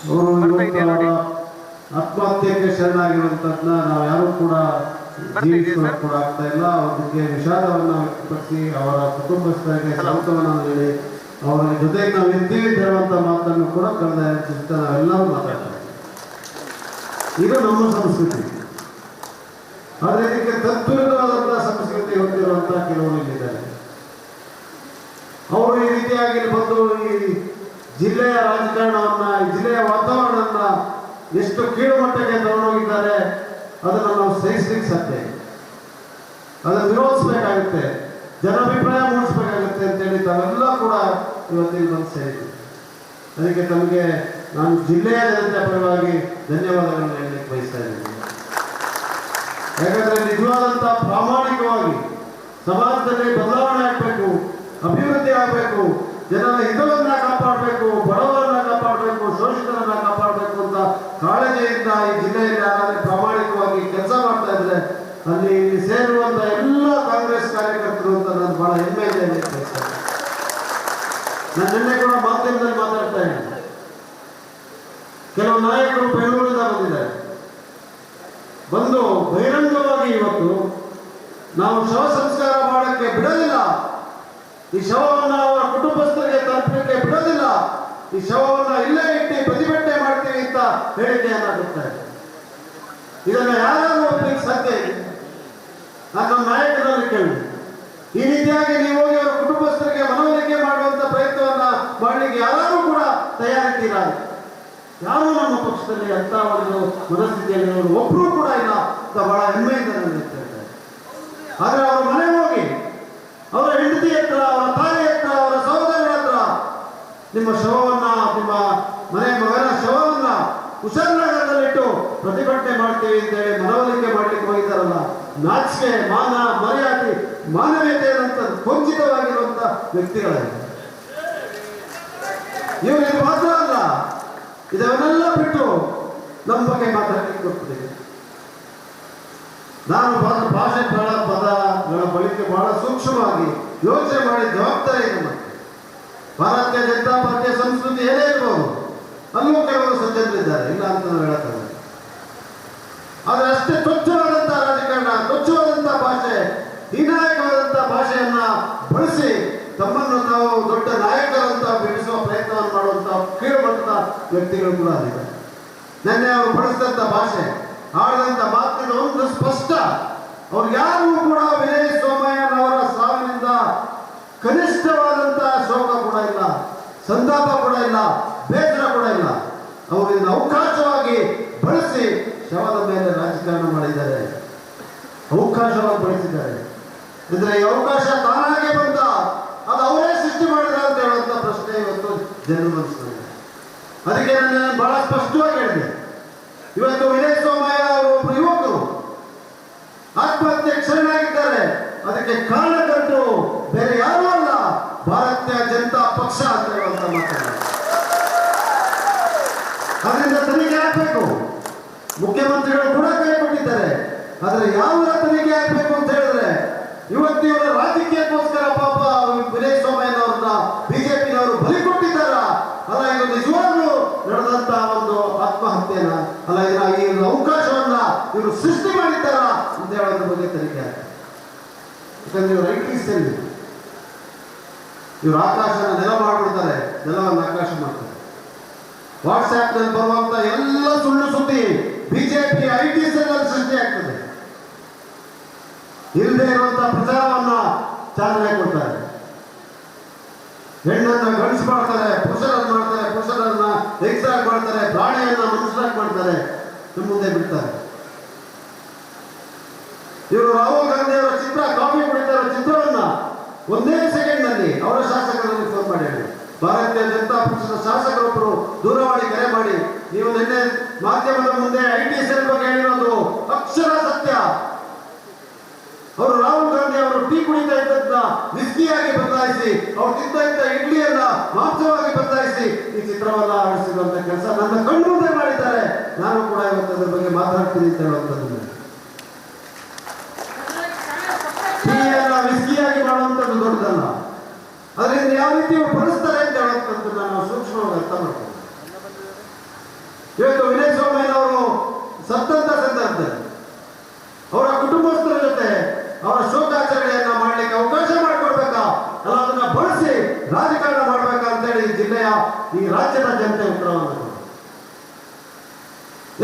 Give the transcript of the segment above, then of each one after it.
ಅವರು ಆತ್ಮಹತ್ಯೆಗೆ ಶರಣಾಗಿರುವಂಥದ್ದನ್ನ ನಾವು ಯಾರು ಕೂಡ ಜೀವಿಸಲು ಕೂಡ ಆಗ್ತಾ ಇಲ್ಲ. ಅದಕ್ಕೆ ವಿಷಾದವನ್ನು ವ್ಯಕ್ತಪಡಿಸಿ ಅವರ ಕುಟುಂಬಸ್ಥರಿಗೆ ಸಂತವನ್ನು ಹೇಳಿ ಅವರ ಜೊತೆಗೆ ನಾವು ಇದ್ದೀವಿ ಅಂತ ಹೇಳುವಂಥ ಮಾತನ್ನು ಕೂಡ ಕಳೆದ ನಾವೆಲ್ಲರೂ ಮಾತಾಡ್ತಾರೆ. ಇದು ನಮ್ಮ ಸಂಸ್ಕೃತಿ. ಆದರೆ ಇದಕ್ಕೆ ತದ್ವಿರುದ್ಧವಾದಂತಹ ಸಂಸ್ಕೃತಿ ಹೊಂದಿರುವಂತಹ ಕೆಲವರು ಇಲ್ಲಿದ್ದಾರೆ. ಅವರು ಈ ರೀತಿಯಾಗಿ ಬಂದು ಈ ಜಿಲ್ಲೆಯ ರಾಜಕಾರಣವನ್ನ, ಈ ಜಿಲ್ಲೆಯ ವಾತಾವರಣವನ್ನ ಎಷ್ಟು ಕೀಳುಮಟ್ಟಕ್ಕೆ ತಗೊಂಡೋಗಿದ್ದಾರೆ ಅದನ್ನು ನಾವು ಸಹಿಸಲಿಕ್ಕೆ ಸಾಧ್ಯ. ಅದನ್ನು ವಿರೋಧಿಸಬೇಕಾಗುತ್ತೆ, ಜನಾಭಿಪ್ರಾಯ ಮೂಡಿಸಬೇಕಾಗುತ್ತೆ ಅಂತೇಳಿ ತಾವೆಲ್ಲ ಕೂಡ ಇವತ್ತಿನ ಬಂದು ಸೇರಿದೆ. ಅದಕ್ಕೆ ತಮಗೆ ನಾನು ಜಿಲ್ಲೆಯ ಜನತೆಯ ಪರವಾಗಿ ಧನ್ಯವಾದಗಳನ್ನು ಹೇಳಲಿಕ್ಕೆ ಬಯಸ್ತಾ ಇದ್ದೀನಿ. ಯಾಕಂದ್ರೆ ನಿಜವಾದಂಥ ಪ್ರಾಮಾಣಿಕವಾಗಿ ಸಮಾಜದಲ್ಲಿ ಬದಲಾವಣೆ ಆಗಬೇಕು, ಅಭಿವೃದ್ಧಿ ಆಗಬೇಕು, ಜನರ ಹಿತವನ್ನ ಕಾಪಾಡಬೇಕು, ಬಡವರನ್ನ ಕಾಪಾಡಬೇಕು, ಶೋಷಿತರನ್ನ ಕಾಪಾಡಬೇಕು ಅಂತ ಕಾಳಜಿಯಿಂದ ಈ ಜಿಲ್ಲೆಯಲ್ಲಿ ಯಾರಾದ್ರೆ ಪ್ರಾಮಾಣಿಕವಾಗಿ ಕೆಲಸ ಮಾಡ್ತಾ ಇದ್ರೆ ಅಲ್ಲಿ ಸೇರುವಂತ ಎಲ್ಲ ಕಾಂಗ್ರೆಸ್ ಕಾರ್ಯಕರ್ತರು ಅಂತ ನಾನು ಬಹಳ ಹೆಮ್ಮೆ ಇದೆ. ನಾನು ನಿನ್ನೆ ಕೂಡ ಮಾಧ್ಯಮದಲ್ಲಿ ಮಾತಾಡ್ತಾ ಇದ್ದೀನಿ. ಕೆಲವು ನಾಯಕರು ಬೆಂಗಳೂರಿಂದ ಬಂದಿದ್ದಾರೆ. ಬಂದು ಬಹಿರಂಗವಾಗಿ ಇವತ್ತು ನಾವು ಶವ ಸಂಸ್ಕಾರ ಮಾಡಕ್ಕೆ ಬಿಡೋದಿಲ್ಲ, ಈ ಶವವನ್ನು ಅವರ ಕುಟುಂಬಸ್ಥರಿಗೆ ತಲುಪಲಿಕ್ಕೆ ಬಿಡೋದಿಲ್ಲ, ಈ ಶವವನ್ನು ಇಲ್ಲೇ ಇಟ್ಟು ಪ್ರತಿಭಟನೆ ಮಾಡ್ತೀವಿ ಅಂತ ಹೇಳಿಕೆಯನ್ನ ಕೊಡ್ತಾರೆ. ಇದನ್ನು ಯಾರಾದ್ರೂ ಒಪ್ಪಲಿಕ್ಕೆ ಸಾಧ್ಯ ಇದೆ? ನಾನು ನಮ್ಮ ನಾಯಕರಲ್ಲಿ ಕೇಳಿ, ಈ ರೀತಿಯಾಗಿ ನೀವು ಹೋಗಿ ಅವರ ಕುಟುಂಬಸ್ಥರಿಗೆ ಮನವೊಲಿಕೆ ಮಾಡುವಂತ ಪ್ರಯತ್ನವನ್ನ ಮಾಡಲಿಕ್ಕೆ ಯಾರು ಕೂಡ ತಯಾರಿದ್ದೀರಾ? ಯಾರು ನಮ್ಮ ಪಕ್ಷದಲ್ಲಿ ಅಂತ ಒಂದು ಮನಸ್ಥಿತಿಯಲ್ಲಿ ಒಬ್ಬರು ಕೂಡ ಇಲ್ಲ ಅಂತ ಬಹಳ ಹೆಮ್ಮೆಯಿಂದ ನಾನು ಹೇಳ್ತಾರೆ. ಆದ್ರೆ ಅವರ ಮನೆ ಹೋಗಿ ಅವರ ಹೆಂಡತಿ ಹತ್ರ, ಅವರ ತಾಯಿ ಹತ್ರ, ಅವರ ಸಹೋದರರ ಹತ್ರ ನಿಮ್ಮ ಶವವನ್ನ, ನಿಮ್ಮ ಮನೆ ಮಗನ ಶವವನ್ನ ಕುಶಾಲನಗರದಲ್ಲಿಟ್ಟು ಪ್ರತಿಭಟನೆ ಮಾಡ್ತೀವಿ ಅಂತೇಳಿ ಮನವೊಲಿಕೆ ಮಾಡ್ಲಿಕ್ಕೆ ಹೋಗಿದ್ದಾರಲ್ಲ, ನಾಚಿಕೆ, ಮಾನ ಮರ್ಯಾದೆ, ಮಾನವೀಯತೆ ಅಂತ ವಂಚಿತವಾಗಿರುವಂತ ವ್ಯಕ್ತಿಗಳಾಗಿದೆ ಇವರು. ಇದು ಮಾತ್ರ ಅಲ್ಲ, ಇದನ್ನೆಲ್ಲ ಬಿಟ್ಟು ನಮ್ಮ ಬಗ್ಗೆ ಮಾತಾಡಲಿಕ್ಕೆ ಹೋಗ್ತಿದೆ. ನಾನು ಭಾಷೆ ಪದಗಳ ಬಳಕೆ ಬಹಳ ಸೂಕ್ಷ್ಮವಾಗಿ ಯೋಚನೆ ಮಾಡಿ ಜವಾಬ್ದಾರಿ ಇದೆ. ಮತ್ತೆ ಭಾರತೀಯ ಜನತಾ ಪಾರ್ಟಿಯ ಸಂಸ್ಕೃತಿ ಏನೇ ಇರ್ಬೋದು, ಅಲ್ಲೂ ಕೆಲವರು ಸಜ್ಜನರಿದ್ದಾರೆ, ಇಲ್ಲ ಅಂತ ನಾವು ಹೇಳಕ್ಕಾಗಲ್ಲ. ಆದ್ರೆ ಅಷ್ಟೇ ತುಚ್ಛವಾದಂತಹ ರಾಜಕಾರಣ, ತುಚ್ಛವಾದಂತಹ ಭಾಷೆ, ಹೀನಾಯಕವಾದಂತಹ ಭಾಷೆಯನ್ನ ಬಳಸಿ ತಮ್ಮನ್ನು ತಾವು ದೊಡ್ಡ ನಾಯಕರಂತ ಬಿಡಿಸುವ ಪ್ರಯತ್ನವನ್ನು ಮಾಡುವಂತಹ ಕೀಳುಮಟ್ಟದ ವ್ಯಕ್ತಿಗಳು ಕೂಡ ಆಗಿದ್ದಾರೆ. ನಿನ್ನೆ ಅವರು ಬಳಸಿದಂತ ಭಾಷೆ, ಆಡಿದಂತ ಮಾತಿನ ಒಂದು ಸ್ಪಷ್ಟ. ಅವ್ರು ಯಾರೂ ಕೂಡ ವಿನಯ್ ಸೋಮಯ್ಯನವರ ಸಾವಿನಿಂದ ಕನಿಷ್ಠವಾದಂತಹ ಶೋಕ ಕೂಡ ಇಲ್ಲ, ಸಂತಾಪ ಕೂಡ ಇಲ್ಲ, ಬೇಸರ ಕೂಡ ಇಲ್ಲ. ಅವರು ಇದನ್ನು ಅವಕಾಶವಾಗಿ ಬಳಸಿ ಶವದ ಮೇಲೆ ರಾಜಕಾರಣ ಮಾಡಿದ್ದಾರೆ, ಅವಕಾಶವಾಗಿ ಬಳಸಿದ್ದಾರೆ. ಇದ್ರೆ ಈ ಅವಕಾಶ ತಾನಾಗೆ ಬಂದ, ಅದು ಅವರೇ ಸೃಷ್ಟಿ ಮಾಡಿದ ಅಂತ ಹೇಳುವಂತ ಪ್ರಶ್ನೆ ಇವತ್ತು ಜನರು ಮನಸ್ಸಿನಲ್ಲಿ. ಅದಕ್ಕೆ ನಾನು ಬಹಳ ಸ್ಪಷ್ಟವಾಗಿ ಹೇಳಿದೆ, ಇವತ್ತು ವಿನಯ್ ಸೋಮಯ್ಯ ಅವರು ಒಬ್ಬರು ಯುವಕರು ಆತ್ಮಹತ್ಯೆಗೆ ಶರಣಾಗಿದ್ದಾರೆ. ಅದಕ್ಕೆ ಕಾರಣಕರ್ತರು ಬೇರೆ ಯಾರೂ ಅಲ್ಲ, ಭಾರತೀಯ ಜನತಾ ಪಕ್ಷ ಅಂತ ಹೇಳುವಂತ ಮಾತಾಡ. ಅದರಿಂದ ತನಿಖೆ ಆಗ್ಬೇಕು. ಮುಖ್ಯಮಂತ್ರಿಗಳು ಕೂಡ ಕೈ ಕೊಟ್ಟಿದ್ದಾರೆ. ಆದ್ರೆ ಯಾವ ತನಿಖೆ ಆಗ್ಬೇಕು ಅಂತ ಹೇಳಿದ್ರೆ, ಇವತ್ತು ಇವರ ರಾಜಕೀಯಕ್ಕೋಸ್ಕರ ಪಾಪ ವಿನಯ್ ಸೋಮಯ್ಯನವ್ರನ್ನ ಬಿಜೆಪಿನವರು ಬಲಿ ಕೊಟ್ಟಿದ್ದಾರ ಅಲ್ಲ, ಇದು ನಿಜವಾಗ್ಲೂ ನಡೆದಂತಹ ಒಂದು ಆತ್ಮಹತ್ಯೆನ ಅಲ್ಲ, ಈ ಅವಕಾಶವನ್ನ ಇವರು ಸೃಷ್ಟಿ ಮಾಡಿದ್ದಾರ ಅಂತ ಹೇಳೋದ್ರ ಬಗ್ಗೆ ತನಿಖೆ ಆಗ್ತದೆ. ಯಾಕಂದ್ರೆ ಇವರು ಐಟಿಸಲ್ಲಿ ಇವರು ಆಕಾಶನ ನೆಲ ಮಾಡ್ಬಿಡ್ತಾರೆ, ನೆಲವನ್ನು ಆಕಾಶ ಮಾಡ್ತಾರೆ. ವಾಟ್ಸ್ಆಪ್ ನಲ್ಲಿ ಬರುವಂತ ಎಲ್ಲ ಸುಳ್ಳು ಸುದ್ದಿ ಬಿಜೆಪಿ ಐಟಿ ಸೆಲ್ ಸೃಷ್ಟಿ ಆಗ್ತದೆ. ಇಲ್ಲದೆ ಇರುವಂತಹ ಪ್ರಚಾರವನ್ನ ಚಾಲನೆ ಕೊಡ್ತಾರೆ. ಹೆಣ್ಣನ್ನ ಗಂಡಸು ಮಾಡ್ತಾರೆ, ಪುರುಷರನ್ನು ಮಾಡ್ತಾರೆ, ಪುರುಷರನ್ನ ಹೆಂಗಸರಾಗಿ ಮಾಡ್ತಾರೆ, ಪ್ರಾಣಿಯನ್ನ ಮನುಷ್ಯರಾಗಿ ಮಾಡ್ತಾರೆ, ನಮ್ಮ ಮುಂದೆ ಬಿಡ್ತಾರೆ. ಇವರು ರಾಹುಲ್ ಗಾಂಧಿ ಅವರ ಚಿತ್ರ, ಕಾಫಿ ಕುಡಿತಾರ ಚಿತ್ರವನ್ನ ಒಂದೇ ಸೆಕೆಂಡ್ ನಲ್ಲಿ ಅವರ ಶಾಸಕರಲ್ಲಿ ಫೋನ್ ಮಾಡಿ ಹೇಳಿ. ಭಾರತೀಯ ಜನತಾ ಪಕ್ಷದ ಶಾಸಕರೊಬ್ಬರು ದೂರವಾಣಿ ಕರೆ ಮಾಡಿ, ನೀವು ನಿನ್ನೆ ಮಾಧ್ಯಮದ ಮುಂದೆ ಐಟಿ ಸೆಲ್ ಬಗ್ಗೆ ಹೇಳಿರೋದು ಅಕ್ಷರ ಸತ್ಯ. ಅವರು ರಾಹುಲ್ ಗಾಂಧಿ ಅವರು ಟೀ ಕುಡಿತಾ ಇದ್ದದನ್ನ ವಿಸ್ಕಿಯಾಗಿ ಬದಲಾಯಿಸಿ, ಅವ್ರು ತಿಂತ ಇದ್ದ ಇಡ್ಲಿಯನ್ನ ಮಾಂಸವಾಗಿ ಬದಲಾಯಿಸಿ ಈ ಚಿತ್ರವನ್ನ ಆಡಿಸಿರುವಂತ ಕೆಲಸ ನನ್ನ ಕಣ್ಣು ಮುಂದೆ ಮಾಡಿದ್ದಾರೆ. ನಾನು ಕೂಡ ಇವತ್ತು ಅದರ ಬಗ್ಗೆ ಮಾತಾಡ್ತೀನಿ ಅಂತ ಹೇಳುವಂಥದ್ದು. ಟೀಯನ್ನ ವಿಸ್ಕಿಯಾಗಿ ಮಾಡುವಂಥದ್ದು ದೊಡ್ಡದಲ್ಲ, ಅದರಿಂದ ಯಾವ ರೀತಿ ಬಳಸ್ತಾರೆ ಅಂತ ಹೇಳುವಂಥದ್ದು ನಾನು ಸೂಕ್ಷ್ಮವಾಗಿ ಅರ್ಥ ಮಾಡ್ತೀನಿ. ಇವತ್ತು ವಿನಯ್ ಸೋಮಯ್ಯನವರು ಸತ್ತಂತ ಸಂದರ್ಭದಲ್ಲಿ ಅವರ ಕುಟುಂಬಸ್ಥರ ಜೊತೆ ಅವರ ಶೋಕಾಚರಣೆಯನ್ನ ಮಾಡಲಿಕ್ಕೆ ಅವಕಾಶ ಮಾಡಿಕೊಡ್ಬೇಕಾ ಅಲ್ಲ ಅದನ್ನ ಬಳಸಿ ರಾಜಕಾರಣ ಮಾಡ್ಬೇಕಾ ಅಂತೇಳಿ ಈ ಜಿಲ್ಲೆಯ ಈ ರಾಜ್ಯದ ಜನತೆ ಉತ್ತರವನ್ನು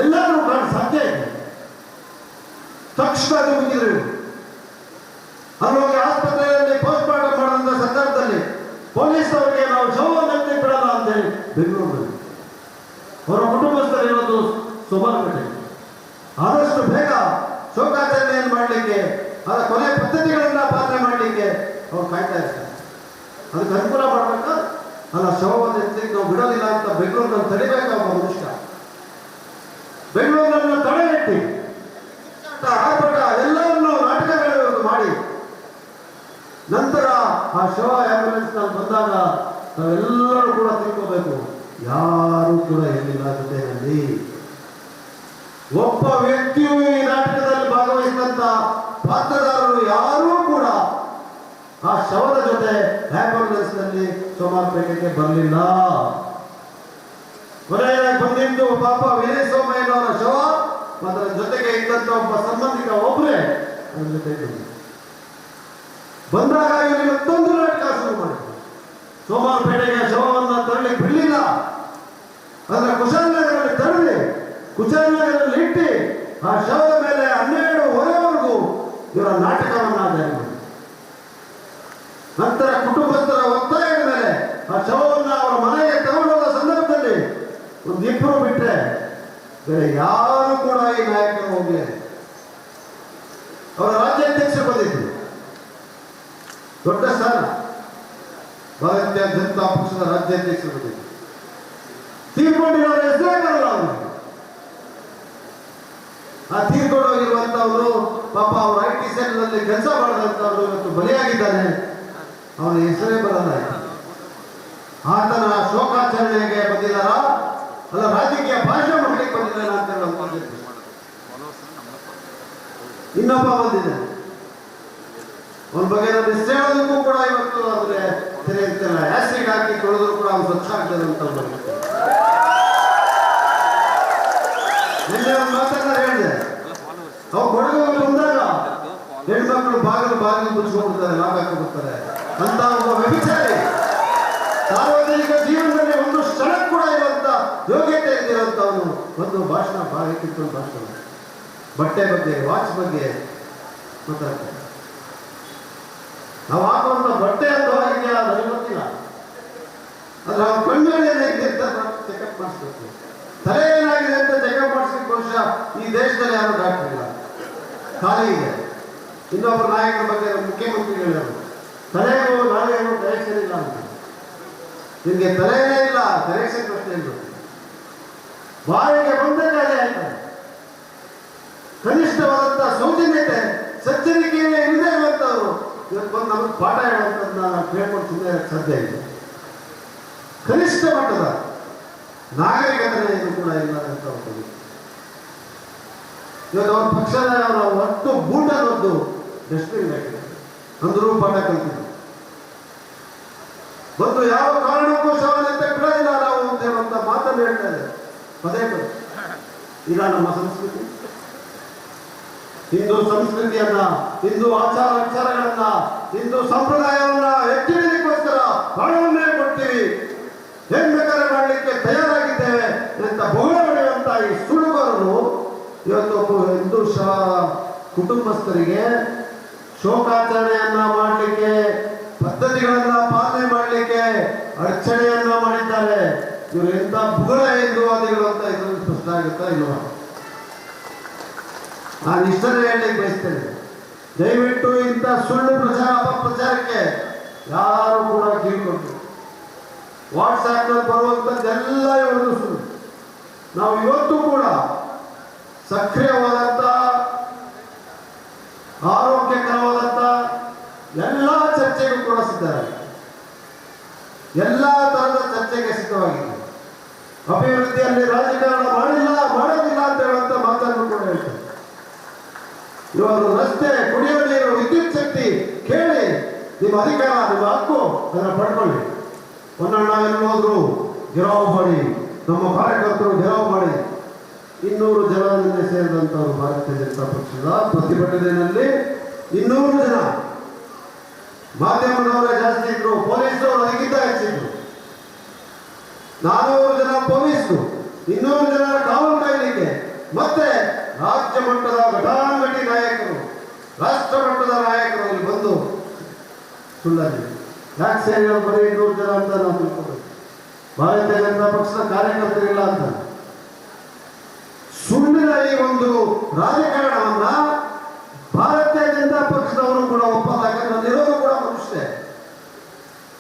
ಎಲ್ಲರೂ ಕಾಣ ಸಾಧ್ಯ ಇದೆ. ತಕ್ಷಣ ಅದು ಮುಗಿದ್ರು ಅಲ್ಲೋಗಿ ಆಸ್ಪತ್ರೆಯಲ್ಲಿ ಪೋಸ್ಟ್ ಮಾರ್ಟಮ್ ಮಾಡುವಂತ ಸಂದರ್ಭದಲ್ಲಿ ಪೊಲೀಸ್ ಅವರಿಗೆ ನಾವು ಶವವನ್ನು ಬಿಡಲ್ಲ ಅಂತೇಳಿ ಬೆಂಗಳೂರಿನಲ್ಲಿ ಅವರ ಕುಟುಂಬಸ್ಥರಿರೋದು ಸೋಮವಾರಪೇಟೆ. ಆದಷ್ಟು ಬೇಗ ಶೋಕಾಚರಣೆಯನ್ನು ಮಾಡಲಿಕ್ಕೆ ಅದರ ಕೊನೆ ಪದ್ಧತಿಗಳನ್ನ ಪಾಲನೆ ಮಾಡಲಿಕ್ಕೆ ಅವ್ರು ಕಾಯ್ತಾ ಇರ್ತಾರೆ. ಅದಕ್ಕೆ ಅನುಕೂಲ ಮಾಡ್ಬೇಕಾ ಅಲ್ಲ ಶವವನ್ನು ಎತ್ತಲಿಕ್ಕೆ ನಾವು ಬಿಡೋದಿಲ್ಲ ಅಂತ ಬೆಂಗಳೂರಿನಲ್ಲಿ ತಡಿಬೇಕು ಒಬ್ಬ ಮನುಷ್ಯ. ಬೆಂಗಳೂರಿನ ತಡೆಗಟ್ಟಿ ಆರ್ಭಟ ಎಲ್ಲವನ್ನು ನಾಟಕಗಳು ಮಾಡಿ ನಂತರ ಆ ಶವ ಆಂಬ್ಯುಲೆನ್ಸ್ ನಲ್ಲಿ ಬಂದಾಗ ನಾವೆಲ್ಲರೂ ಕೂಡ ತಿಳ್ಕೋಬೇಕು ಯಾರು ಕೂಡ ಇರಲಿಲ್ಲ ಜೊತೆಯಲ್ಲಿ. ಒಬ್ಬ ವ್ಯಕ್ತಿಯು ಈ ನಾಟಕದಲ್ಲಿ ಭಾಗವಹಿಸಿದಂತ ಪಾತ್ರದಾರರು ಯಾರೂ ಕೂಡ ಆ ಶವದ ಜೊತೆ ಆಂಬ್ಯುಲೆನ್ಸ್ ನಲ್ಲಿ ಸೋಮವಾರಪೇಟೆಗೆ ಬರಲಿಲ್ಲ. ಕೊನೆಯಾಗಿ ಬಂದಿದ್ದು ಪಾಪ ವಿನಯ್ ಸೋಮಯ್ಯನವರ ಶವ ಅದರ ಜೊತೆಗೆ ಇದ್ದಂತ ಒಬ್ಬ ಸಂಬಂಧಿಕ ಒಬ್ಬರೇ ಅದರ ಜೊತೆಗೆ ಬಂದಾಗ ಇವರು ಮತ್ತೊಂದು ನಾಟಕ ಶುರು ಮಾಡಿದ್ರು. ಸೋಮವಾರಪೇಟೆಗೆ ಶವವನ್ನು ತರಲಿಕ್ಕೆ ಬಿಡಲಿಲ್ಲ. ಅದರ ಕುಶಾಲನಗರದಲ್ಲಿ ತರಲಿ ಕುಶಾಲನಗರದಲ್ಲಿ ಇಟ್ಟು ಆ ಶವದ ಮೇಲೆ 12:30ವರೆಗೂ ಇವರ ನಾಟಕವನ್ನು ಜಾರಿ ಮಾಡಿ ನಂತರ ಕುಟುಂಬಸ್ಥರ ಒತ್ತಾಯದ ಮೇಲೆ ಆ ಶವವನ್ನು ಅವರ ಮನೆಗೆ ತಗೊಂಡೋದ ಸಂದರ್ಭದಲ್ಲಿ ಒಂದಿಬ್ಬರು ಬಿಟ್ರೆ ಬೇರೆ ಯಾರು ಕೂಡ ಈ ನಾಯಕರು ಹೋಗಿ ಅವರ ರಾಜ್ಯಾಧ್ಯಕ್ಷ ಬಂದಿದ್ರು ದೊಡ್ಡ ಸ್ಥಾನ ಭಾರತೀಯ ಜನತಾ ಪಕ್ಷದ ರಾಜ್ಯಾಧ್ಯಕ್ಷ ಬಂದಿದ್ರು. ತೀರ್ಕೊಂಡಿರೋರ ಹೆಸರೇ ಬರಲ್ಲ ಅವರು. ಆ ತೀರ್ಕೊಂಡೋಗಿರುವಂತವರು ಪಾಪ ಅವ್ರ IT ಸೆಲ್ ನಲ್ಲಿ ಕೆಲಸ ಮಾಡಿದಂತವ್ರು ಇವತ್ತು ಬಲಿಯಾಗಿದ್ದಾನೆ. ಅವನ ಹೆಸರೇ ಬರಲ್ಲ. ಆತನ ಶೋಕಾಚರಣೆಗೆ ಬಂದಿದ್ದಾರ ಅಲ್ಲ ರಾಜಕೀಯ ಭಾಷಣ ಮಾಡಲಿಕ್ಕೆ ಬಂದಿದ್ದಾನ ಅಂತ ಹೇಳಿ ಇನ್ನೊಬ್ಬ ಬಂದಿದ್ದಾನೆ. ಅವನ ಬಗ್ಗೆ ನಾನು ಹೆಸರು ಹೇಳೋದಕ್ಕೂ ಕೂಡ ಇವತ್ತು ಅಂದ್ರೆ ತೆರೆ ಇರ್ತಿಲ್ಲ. ಆಸಿಡ್ ಹಾಕಿ ತೊಳೆದ್ರು ಕೂಡ ಅವ್ನು ಸ್ವಚ್ಛ ಆಗ್ತದೆ ಅಂತ ನಿನ್ನೆ ಒಂದು ಮಾತನ್ನ ಹೇಳಿದೆ. ಅವ್ ಕೊಡಗಲ್ಲಿ ಬಂದಾಗ ಹೆಣ್ಮಕ್ಳು ಬಾಗಿಲು ಮುಚ್ಕೊಂಡ್ಬಿಡ್ತಾರೆ, ಲಾಕ್ ಹಾಕೊಂಡ್ಬಿಡ್ತಾರೆ ಅಂತ ಒಬ್ಬ ವ್ಯಭಿಚಾರಿ ಸಾರ್ವಜನಿಕ ಜೀವನದಲ್ಲಿ ಒಂದು ಕ್ಷಣ ಕೂಡ ಇರುವಂತ ಯೋಗ್ಯತೆ ಇದ್ದಿರುವಂತವನು ಒಂದು ಭಾಷಣ ಕಿತ್ತೊಂದು ಭಾಷಣ ಬಟ್ಟೆ ಬಗ್ಗೆ ವಾಚ್ ಬಗ್ಗೆ ಮಾತಾಡ್ತಾರೆ. ನಾವು ಹಾಕುವಂತ ಬಟ್ಟೆ ಅಂತ ಇದೆಯಾ ನನಗೆ ಗೊತ್ತಿಲ್ಲ. ಆದ್ರೆ ಅವ್ರ ಕಣ್ಣಲ್ಲಿ ಏನಾಗಿದೆ ಅಂತ ಚೆಕಪ್ ಮಾಡಿಸ್ಬೇಕು. ತಲೆ ಏನಾಗಿದೆ ಅಂತ ಚೆಕಪ್ ಮಾಡಿಸ್ಲಿಕ್ಕೆ ಬಹುಶಃ ಈ ದೇಶದಲ್ಲಿ ಯಾರು ಡಾಕ್ಟರ್ ಇಲ್ಲ, ಖಾಲಿ ಇದೆ. ಇನ್ನೊಬ್ಬರು ನಾಯಕರ ಬಗ್ಗೆ ಮುಖ್ಯಮಂತ್ರಿಗಳು ಹೇಳೋರು ತಲೆಗೂ ನಾಳೆಗೂ ಕರೆಕ್ಷನ್ ಇಲ್ಲ ಅಂತ. ನಿಮ್ಗೆ ತಲೆಯೇ ಇಲ್ಲ, ಕರೆಕ್ಷನ್ ಪ್ರಶ್ನೆ ಇಲ್ಲ. ಬಾಯಿಗೆ ಬಂದಕ್ಕಾಗೇ ಆಯ್ತಾರೆ. ಕನಿಷ್ಠವಾದಂತ ಸೌಜನ್ಯತೆ ಸಜ್ಜನಿಕೆಯೇ ಇಲ್ಲದೆ ಇರುವಂತವ್ರು ಇವತ್ತು ಬಂದು ನಮಗೆ ಪಾಠ ಹೇಳುವಂಥದ್ದನ್ನ ನಾವು ಕೇಳ್ಕೊಂಡು ಸುಮ್ಮನೆ ಸಾಧ್ಯ ಇದೆ. ಕನಿಷ್ಠ ಮಟ್ಟದ ನಾಗರಿಕತೆ ಇದು ಕೂಡ ಇಲ್ಲ ಅಂತ ಹೋಗ್ತದೆ. ಇವತ್ತು ಅವ್ರ ಪಕ್ಷದ ಅವರ ಒಟ್ಟು ಬೂಟದೊಂದು ಡಸ್ಟ್ಬಿನ್ ಹಾಕಿದೆ ಅಂದ್ರೂ ಪಾಠ ಕಲ್ತಿದ್ರು. ಬಂದು ಯಾವ ಕಾರಣಕ್ಕೂ ಶವನಂತ ಬಿಡೋದಿಲ್ಲ ನಾವು ಅಂತ ಹೇಳುವಂತ ಮಾತನ್ನು ಹೇಳ್ತಾ ಇದೆ ಪದೇ ಪದೇ. ಈಗ ನಮ್ಮ ಸಂಸ್ಕೃತಿ, ಹಿಂದೂ ಸಂಸ್ಕೃತಿಯನ್ನ, ಹಿಂದೂ ಆಚಾರ ವಿಚಾರಗಳನ್ನ, ಹಿಂದೂ ಸಂಪ್ರದಾಯವನ್ನ ಎತ್ತಿಡಲಿಕ್ಕೋಸ್ಕರ ಹಣವನ್ನೇ ಕೊಡ್ತೀವಿ, ಏನ್ ಬೇಕಾದ್ರೆ ಮಾಡಲಿಕ್ಕೆ ತಯಾರಾಗಿದ್ದೇವೆ ಅಂತ ಬಹುಳ ಹೊಡೆಯುವಂತ ಈ ಸುಳ್ಳುಗಾರರು ಇವತ್ತು ಒಬ್ಬ ಹಿಂದೂ ಕುಟುಂಬಸ್ಥರಿಗೆ ಶೋಕಾಚರಣೆಯನ್ನ ಮಾಡಲಿಕ್ಕೆ, ಪದ್ಧತಿಗಳನ್ನ ಪಾಲನೆ ಮಾಡಲಿಕ್ಕೆ ಅಡಚಣೆಯನ್ನ ಮಾಡಿದ್ದಾರೆ. ಇವರು ಎಂತ ಬುಗಳ ಹಿಂದೂವಾದಿಗಳು ಅಂತ ಇದರಲ್ಲಿ ಸ್ಪಷ್ಟ ಆಗುತ್ತಾ ಇಲ್ವಾ? ನಾನು ಇಷ್ಟನ್ನೇ ಹೇಳಲಿಕ್ಕೆ ಬಯಸ್ತೇನೆ. ದಯವಿಟ್ಟು ಇಂಥ ಸುಳ್ಳು ಅಪಪ್ರಚಾರಕ್ಕೆ ಯಾರು ಕೂಡ ಕಿವಿಕೊಟ್ಟು ವಾಟ್ಸ್ಆಪ್ ನಲ್ಲಿ ಬರುವಂತದ್ದೆಲ್ಲ ಇವರು ಸುಳ್ಳು. ನಾವು ಇವತ್ತು ಕೂಡ ಸಕ್ರಿಯವಾದಂತ ಆರೋಗ್ಯಕರವಾದಂತ ಎಲ್ಲ ಚರ್ಚೆಗೂ ಕೂಡ ಸಿದ್ಧರಾಗಿ, ಎಲ್ಲ ತರಹದ ಚರ್ಚೆಗೆ ಸಿದ್ಧವಾಗಿದೆ. ಅಭಿವೃದ್ಧಿಯಲ್ಲಿ ರಾಜಕಾರಣ ಮಾಡೋದಿಲ್ಲ ಅಂತ ಹೇಳುವಂತ ಮಾತನ್ನು ಕೂಡ ಹೇಳ್ತಾರೆ. ಇವರು ರಸ್ತೆ, ಕುಡಿಯುವ ನೀರು, ವಿದ್ಯುತ್ ಶಕ್ತಿ ಕೇಳಿ ನಿಮ್ಮ ಅಧಿಕಾರ, ನಿಮ್ಮ ಹಕ್ಕು ಅದನ್ನು ಪಡ್ಕೊಳ್ಳಿ. ಹೊನ್ನಣ್ಣ ಎಲ್ಲಿ ಹೋದ್ರು ಗಿರಾವ್ ಬಡಿ, ನಮ್ಮ ಕಾರ್ಯಕರ್ತರು ಘೆರಾವ್ ಮಾಡಿ 200 ಜನರನ್ನೇ ಸೇರಿದಂಥವರು ಭಾರತೀಯ ಜನತಾ ಪಕ್ಷದ ಪ್ರತಿಭಟನೆಯಲ್ಲಿ 200 ಜನ. ಮಾಧ್ಯಮದವರೇ ಜಾಸ್ತಿ ಇದ್ರು, ಪೊಲೀಸರು ಅದಕ್ಕಿಂತ ಹೆಚ್ಚಿದ್ರು. 400 ಜನ ಪೊಲೀಸರು, 200 ಜನರ ಕಾವಲು ಕಾಯಲಿಕ್ಕೆ, ಮತ್ತೆ ರಾಜ್ಯ ಮಟ್ಟದ ಘಟಾನುಘಟಿ ನಾಯಕರು, ರಾಷ್ಟ್ರ ಮಟ್ಟದ ನಾಯಕರು ಇಲ್ಲಿ ಬಂದು ಸುಳ್ಳಾಗಿ ಯಾಕೆ ಸೇರಿಗಳು ಬರೀ 200 ಜನ ಅಂತ ನಾವು ತಿಳ್ಕೊಬೇಕು. ಭಾರತೀಯ ಜನತಾ ಪಕ್ಷದ ಕಾರ್ಯಕರ್ತರಿಲ್ಲ ಅಂತ ಸುಳ್ಳಿನ ಈ ಒಂದು ರಾಜಕಾರಣವನ್ನ ಭಾರತೀಯ ಜನತಾ ಪಕ್ಷದವರು ಕೂಡ ಒಪ್ಪಲ್ಲ. ಯಾಕಂದ್ರೆ ಇರೋದು ಕೂಡ ಮನುಷ್ಯ,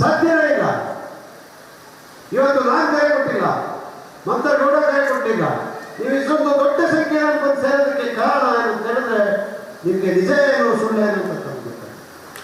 ಸಾಧ್ಯವೇ ಇಲ್ಲ. ಇವತ್ತು ನಾನು ಕೈ ಕೊಟ್ಟಿಲ್ಲ, ಮಂತ್ರಗೌಡ ಕೈ ಕೊಟ್ಟಿಲ್ಲ. ನೀವು ಇಷ್ಟೊಂದು ದೊಡ್ಡ ಸಂಖ್ಯೆಯನ್ನು ಬಂದು ಸೇರೋದಕ್ಕೆ ಕಾರಣ ಏನು ಅಂತ ಹೇಳಿದ್ರೆ ನಿಮ್ಗೆ ನಿಜ ಏನು ಸುಳ್ಳು ಏನು ಅಂತ